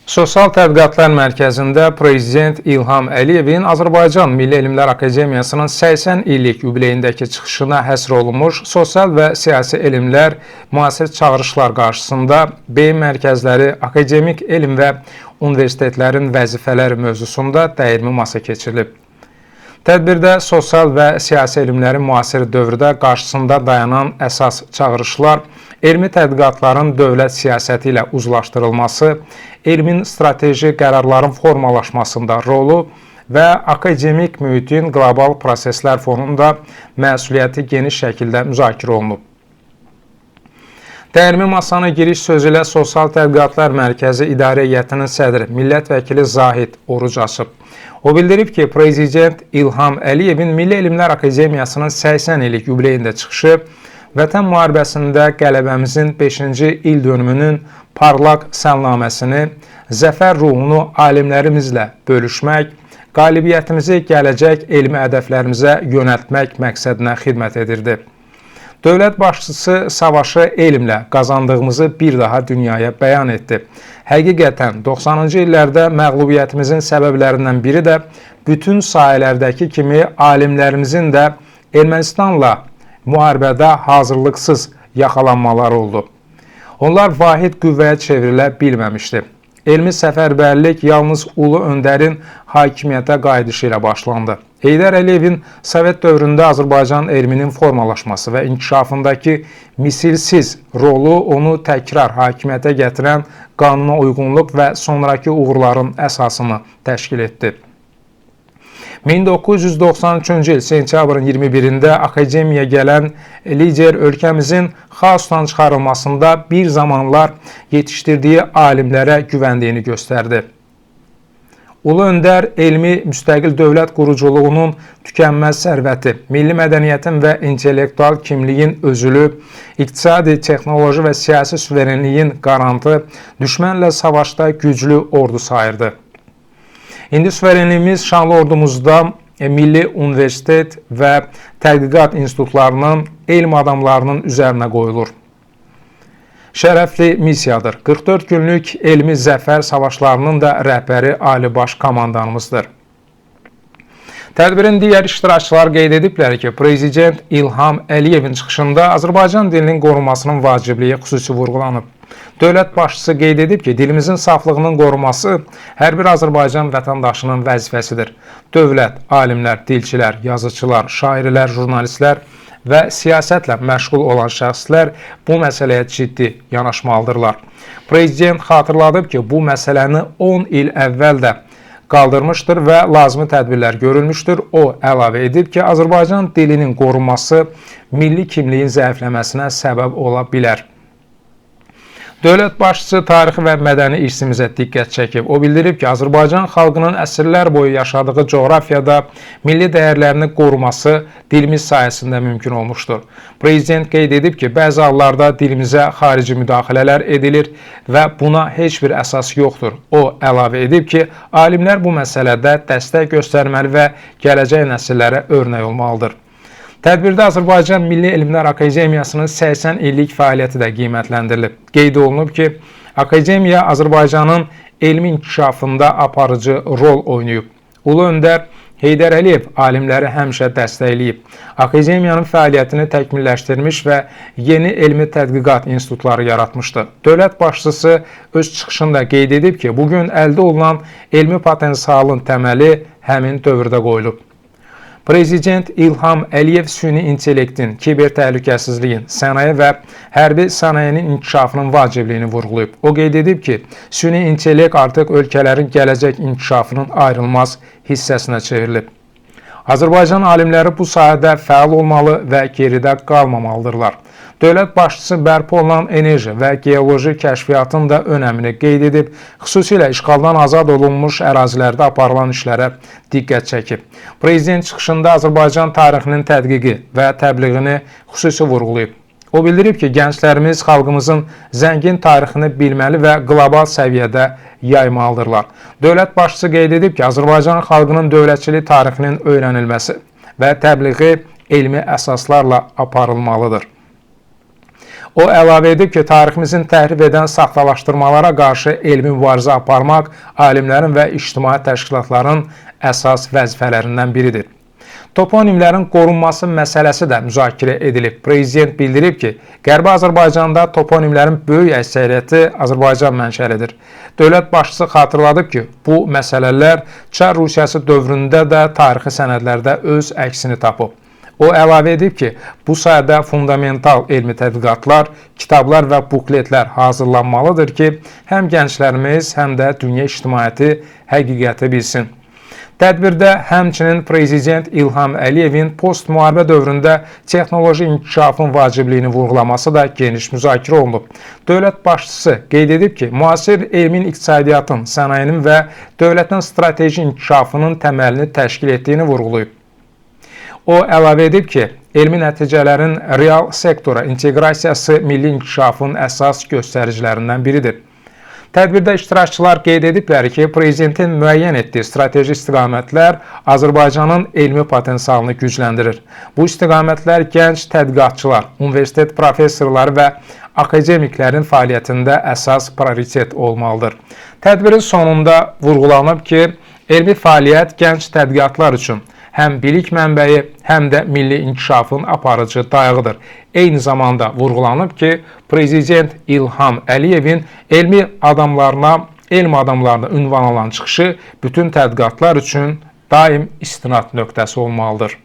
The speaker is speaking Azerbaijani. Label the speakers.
Speaker 1: Sosial Tədqiqatlar Mərkəzində Prezident İlham Əliyevin Azərbaycan Milli Elmlər Akademiyasının 80 illik yubileyindəki çıxışına həsr olunmuş sosial və siyasi elmlər müasir çağırışlar qarşısında beyin mərkəzləri, akademik elm və universitetlərin vəzifələri mövzusunda dəyirmi masa keçirilib. Tədbirdə sosial və siyasi elmlərin müasir dövrdə qarşısında dayanan əsas çağırışlar, elmi tədqiqatların dövlət siyasəti ilə uzlaşdırılması, elmin strateji qərarların formalaşmasında rolu və akademik mühitin qlobal proseslər fonunda məsuliyyəti geniş şəkildə müzakirə olunub. Dəyirmi masanın giriş sözü ilə Sosial Tədqiqatlar Mərkəzi İdarə Heyətinin sədri, millət vəkili Zahid Oruc açıb. O bildirib ki, Prezident İlham Əliyevin Milli Elmlər Akademiyasının 80 illik yubileyində çıxışı, Vətən müharibəsində qələbəmizin 5-ci il dönümünün parlaq səlnaməsini, zəfər ruhunu alimlərimizlə bölüşmək, qalibiyyətimizi gələcək elmi hədəflərimizə yönəltmək məqsədinə xidmət edirdi. Dövlət başçısı savaşı elmlə qazandığımızı bir daha dünyaya bəyan etdi. Həqiqətən 90-cı illərdə məğlubiyyətimizin səbəblərindən biri də bütün sahələrdəki kimi alimlərimizin də Ermənistanla müharibədə hazırlıqsız yaxalanmaları oldu. Onlar vahid qüvvəyə çevrilə bilməmişdi. Elmi səfərbərlik yalnız Ulu Öndərin hakimiyyətə qayıdışı ilə başlandı. Heydər Əliyevin Sovet dövründə Azərbaycan elminin formalaşması və inkişafındakı misilsiz rolu onu təkrar hakimiyyətə gətirən qanuna uyğunluq və sonraki uğurların əsasını təşkil etdi. 1993-cü il sentyabrın 21-də akademiyaya gələn lider ölkəmizin xaosdan çıxarılmasında bir zamanlar yetişdirdiyi alimlərə güvəndiyini göstərdi. Ulu Öndər elmi müstəqil dövlət quruculuğunun tükənməz sərvəti, milli mədəniyyətin və intellektual kimliyin özülü, iqtisadi, texnoloji və siyasi suverenliyin qarantı, düşmənlə savaşda güclü ordu sayırdı. İndi suverenliyimiz şanlı ordumuzda milli universitet və tədqiqat institutlarının, elm adamlarının üzərinə qoyulur. Şərəfli missiyadır. 44 günlük elmi zəfər savaşlarının da rəhbəri Ali Baş Komandanımızdır. Tədbirin digər iştirakçılar qeyd ediblər ki, Prezident İlham Əliyevin çıxışında Azərbaycan dilinin qorunmasının vacibliyi xüsusi vurğulanıb. Dövlət başçısı qeyd edib ki, dilimizin saflığının qorunması hər bir Azərbaycan vətəndaşının vəzifəsidir. Dövlət, alimlər, dilçilər, yazıçılar, şairlər, jurnalistlər və siyasətlə məşğul olan şəxslər bu məsələyə ciddi yanaşmalıdırlar. Prezident xatırladıb ki, bu məsələni 10 il əvvəl də qaldırmışdır və lazımi tədbirlər görülmüşdür. O əlavə edib ki, Azərbaycan dilinin qorunması milli kimliyin zəifləməsinə səbəb ola bilər. Dövlət başçısı tarixi və mədəni irsimizə diqqət çəkib. O bildirib ki, Azərbaycan xalqının əsrlər boyu yaşadığı coğrafiyada milli dəyərlərini qoruması dilimiz sayəsində mümkün olmuşdur. Prezident qeyd edib ki, bəzi hallarda dilimizə xarici müdaxilələr edilir və buna heç bir əsas yoxdur. O əlavə edib ki, alimlər bu məsələdə dəstək göstərməli və gələcək nəsillərə örnək olmalıdır. Tədbirdə Azərbaycan Milli Elmlər Akademiyasının 80 illik fəaliyyəti də qiymətləndirilib. Qeyd olunub ki, Akademiya Azərbaycanın elmi inkişafında aparıcı rol oynayıb. Ulu Öndər Heydər Əliyev alimləri həmişə dəstəkləyib. Akademiyanın fəaliyyətini təkmilləşdirmiş və yeni elmi tədqiqat institutları yaratmışdı. Dövlət başçısı öz çıxışında qeyd edib ki, bugün əldə olunan elmi potensialın təməli həmin dövrdə qoyulub. Prezident İlham Əliyev süni intellektin, kiber təhlükəsizliyin, sənaye və hərbi sənayenin inkişafının vacibliyini vurğulayıb. O qeyd edib ki, süni intellekt artıq ölkələrin gələcək inkişafının ayrılmaz hissəsinə çevrilib. Azərbaycan alimləri bu sahədə fəal olmalı və geridə qalmamalıdırlar. Dövlət başçısı bərpa olunan enerji və geoloji kəşfiyyatın da önəmini qeyd edib, xüsusilə işğaldan azad olunmuş ərazilərdə aparılan işlərə diqqət çəkib. Prezident çıxışında Azərbaycan tarixinin tədqiqi və təbliğini xüsusi vurğulayıb. O bildirib ki, gənclərimiz xalqımızın zəngin tarixini bilməli və qlobal səviyyədə yaymalıdırlar. Dövlət başçısı qeyd edib ki, Azərbaycan xalqının dövlətçilik tarixinin öyrənilməsi və təbliği elmi əsaslarla aparılmalıdır. O əlavə edib ki, tariximizin təhrif edən saxtalaşdırmalara qarşı elmi mübarizə aparmaq alimlərin və ictimai təşkilatların əsas vəzifələrindən biridir. Toponimlərin qorunması məsələsi də müzakirə edilib. Prezident bildirib ki, Qərbi Azərbaycanda toponimlərin böyük əksəriyyəti Azərbaycan mənşəlidir. Dövlət başçısı xatırladıb ki, bu məsələlər Çar Rusiyası dövründə də tarixi sənədlərdə öz əksini tapıb. O əlavə edib ki, bu sayədə fundamental elmi tədqiqatlar, kitablar və bukletlər hazırlanmalıdır ki, həm gənclərimiz, həm də dünya ictimaiyyəti həqiqəti bilsin. Tədbirdə həmçinin Prezident İlham Əliyevin post-müharibə dövründə texnoloji inkişafın vacibliyini vurğulaması da geniş müzakirə olunub. Dövlət başçısı qeyd edib ki, müasir elmin iqtisadiyyatın, sənayinin və dövlətin strateji inkişafının təməlini təşkil etdiyini vurğulayıb. O əlavə edib ki, elmi nəticələrin real sektora inteqrasiyası milli inkişafın əsas göstəricilərindən biridir. Tədbirdə iştirakçılar qeyd ediblər ki, Prezidentin müəyyən etdiyi strateji istiqamətlər Azərbaycanın elmi potensialını gücləndirir. Bu istiqamətlər gənc tədqiqatçılar, universitet professorları və akademiklərin fəaliyyətində əsas prioritet olmalıdır. Tədbirin sonunda vurğulanıb ki, elmi fəaliyyət gənc tədqiqatlar üçün həm bilik mənbəyi, həm də milli inkişafın aparıcı dayağıdır. Eyni zamanda vurğulanıb ki, Prezident İlham Əliyevin elm adamlarına ünvan alan çıxışı bütün tədqiqatlar üçün daim istinad nöqtəsi olmalıdır.